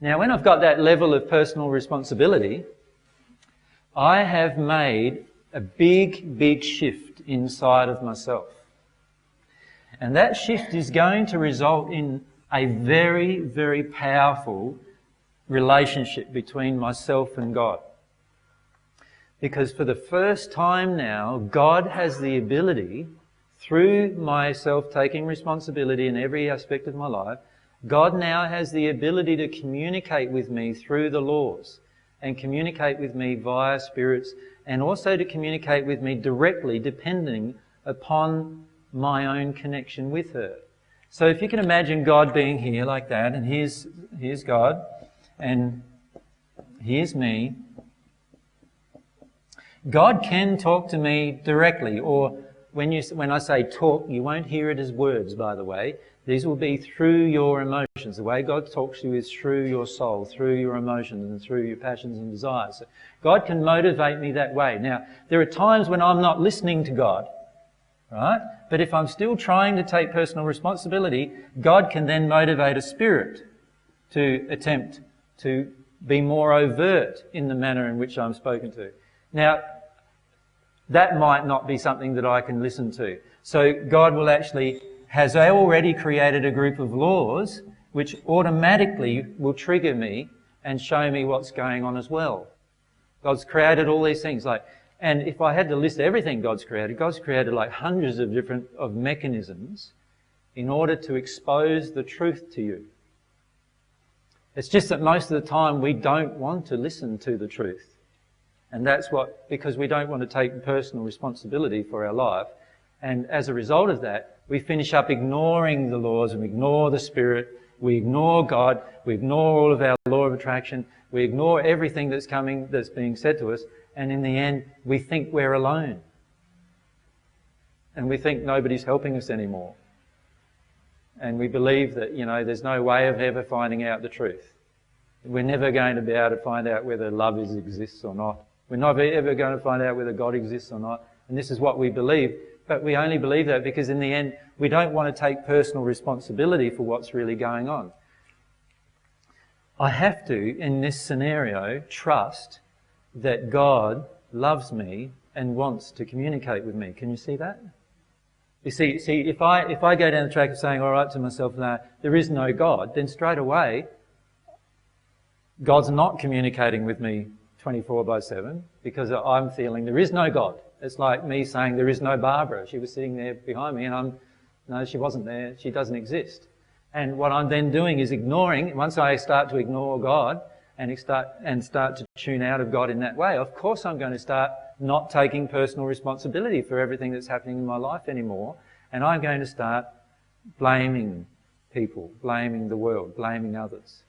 Now, when I've got that level of personal responsibility, I have made a big, big shift inside of myself. And that shift is going to result in a very, very powerful relationship between myself and God. Because for the first time now, God has the ability, through myself taking responsibility in every aspect of my life, God now has the ability to communicate with me through the laws and communicate with me via spirits, and also to communicate with me directly depending upon my own connection with her. So if you can imagine God being here like that, and here's God, and here's me. God can talk to me directly, or when I say talk, you won't hear it as words, by the way. These will be through your emotions. The way God talks to you is through your soul, through your emotions and through your passions and desires. So God can motivate me that way. Now, there are times when I'm not listening to God, right? But if I'm still trying to take personal responsibility, God can then motivate a spirit to attempt to be more overt in the manner in which I'm spoken to. Now, that might not be something that I can listen to. So God has already created a group of laws which automatically will trigger me and show me what's going on as well. God's created all these things, and if I had to list everything God's created like hundreds of different mechanisms in order to expose the truth to you. It's just that most of the time we don't want to listen to the truth. And that's because we don't want to take personal responsibility for our life. And as a result of that, we finish up ignoring the laws, and we ignore the Spirit, we ignore God, we ignore all of our law of attraction, we ignore everything that's being said to us, and in the end, we think we're alone. And we think nobody's helping us anymore. And we believe that, there's no way of ever finding out the truth. We're never going to be able to find out whether love exists or not. We're not ever going to find out whether God exists or not. And this is what we believe. But we only believe that because in the end, we don't want to take personal responsibility for what's really going on. I have to, in this scenario, trust that God loves me and wants to communicate with me. Can you see that? You see, if I go down the track of saying, all right, to myself, no, there is no God, then straight away, God's not communicating with me 24/7 because I'm feeling there is no God. It's like me saying there is no Barbara. She was sitting there behind me and no, she wasn't there. She doesn't exist. And what I'm then doing is ignoring. Once I start to ignore God and start to tune out of God in that way, of course I'm going to start not taking personal responsibility for everything that's happening in my life anymore. And I'm going to start blaming people, blaming the world, blaming others.